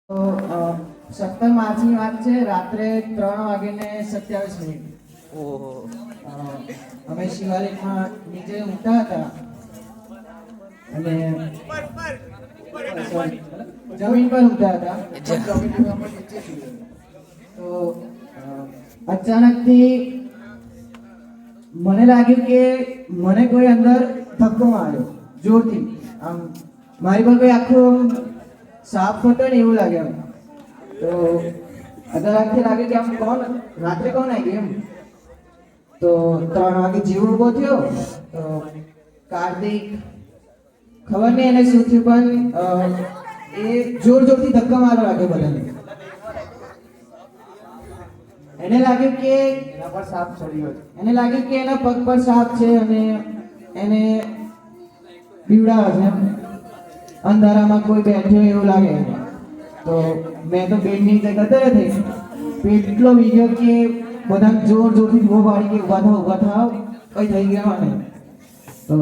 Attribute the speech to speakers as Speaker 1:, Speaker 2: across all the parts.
Speaker 1: તો 17 માર્ચની વાત છે. રાત્રે 3:27.
Speaker 2: ઓહો.
Speaker 1: અમે શિવાલિકમાં નીચે ઊંઘતા હતા અને જમીન પર ઊંઘતા હતા. તો અચાનકથી મને લાગ્યું કે મને કોઈ અંદર ધક્કો માર્યો જોરથી. આમ મારી પર કોઈ આખો સાપ ફોટો ને એવું લાગે. એમ તો અચાનકથી લાગે કે આમ કોણ રાત્રે કોણ આવી ગયું એમ. તો 3 વાગે જીવ ઊભો થયો. તો કાર્તિક ખબર નહીં એને શું થયું પણ એ જોરથી ધક્કા મારવા લાગ્યો બધાને. એને લાગ્યું કે એના પર સાપ ચડ્યો છે. એને લાગ્યું કે એના પગ પર સાપ છે અને એને બીવડાવે છે. અંધારામાં કોઈ બેઠ્યો એવું લાગે. તો મેં તો બેડ નીચે ગયો એટલો બીજો કે બધા જોરથી બૂમો પાડી કે ઊભા થાવ કઈ થઈ ગયા મને. તો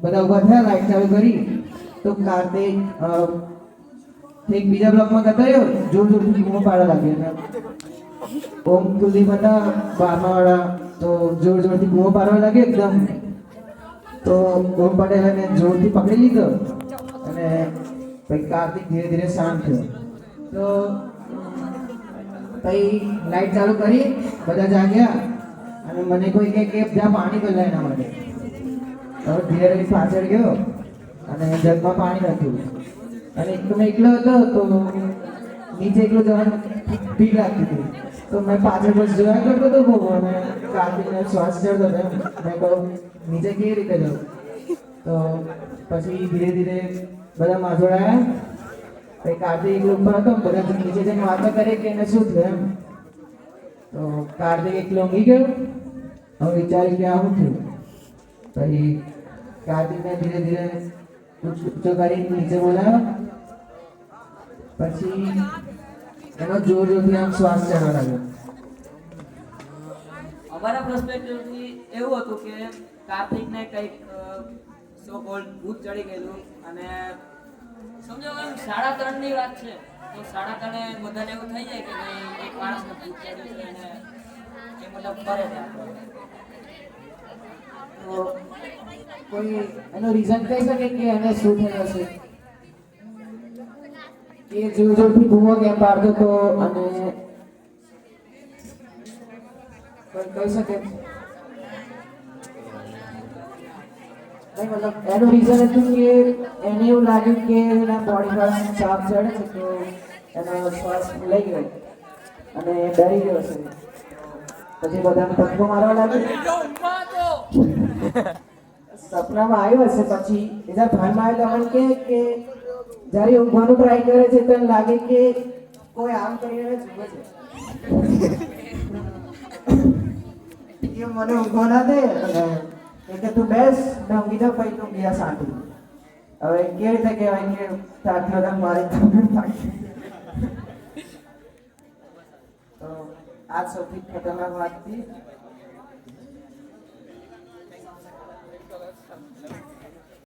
Speaker 1: બધા ઊભા થયા, લાઈટ ચાલુ કરી. તો કાર્તિક એક બીજા બ્લોકમાં જતો રહ્યો, જોરથી બૂમો પાડવા લાગ્યો. ઓમ કુલદીપ હતા 12મા વાળા, તો જોરથી બૂમો પાડવા લાગ્યો એકદમ. તો ઓમ પટેલ એને જોરથી પકડી લીધો અને પછી કાર્તિક ધીરે ધીરે શાંત થયો. તો પછી લાઈટ ચાલુ કરી, બધા જાગ્યા અને મને કોઈ કહે કે જ્યાં પાણી ભરલા એના માટે. હવે ધીરે ધીરે પાછળ ગયો અને જગમાં પાણી હતું અને એકલો હતો. તો નીચે એકલો જવાનું ભીખ લાગતી હતી. તો મેં પાછળ બસ જોયા કરતો હતો બહુ અને કાર્તિકને શ્વાસ ચડતો હતો. મેં કહું નીચે કેવી રીતે જાઉં. તો પછી ધીરે ધીરે બધા માથોડ આવ્યા. પછી કાર્તિક એકલો ઉપર હતો, બધા નીચે જઈને વાતો કરે કે એને શું થયું એમ. તો કાર્તિક એકલો ઊંઘી ગયો. હવે વિચાર્યું કે આવું થયું. પછી કાર્તિકને ધીરે ધીરે ઊંચો કરી નીચે બોલાવ્યો. પછી એનો જોરથી આમ શ્વાસ ચડવા લાગ્યો.
Speaker 2: અમારા પર્સપેક્ટિવથી એવું હતું કે કાર્તિકને કંઈક સો કોલ્ડ ભૂત ચડી ગયેલું અને સમજો કે 3:30ની વાત છે. તો 3:30 બધાને એવું થઈ જાય કે ભાઈ એક માણસને ભૂત ચડ્યું છે અને એ મતલબ કરે છે.
Speaker 1: તો કોઈ એનો રીઝન કહી શકે કે એને શું થયું હશે. એ જોરથી બૂમો કેમ પાડતો હતો અને કોઈ કહી શકે મતલબ એનું રીઝન હતું કે એને એવું લાગ્યું કે એના બોડી પર સાપ ચડે છે. તો એનો શ્વાસ લઈ ગયો અને ડરી ગયો છે. પછી બધાને ધક્કો મારવા લાગ્યો. સપનામાં આવ્યો હશે. પછી એના ભાનમાં આવ્યો તો કે જ્યારે ઊંઘવાનું ટ્રાય કરે છે તો એને લાગે કે કોઈ આમ કરીને જુએ છે કે મને ઊંઘવા ના દે. અને તું બેસ, મેં ઊંઘી જાઉં, પછી તું ગયા શાંતિ. હવે કેવી રીતે કહેવાય કે તારથી બધા મારે તો આ સૌથી ખતરનાક વાત હતી.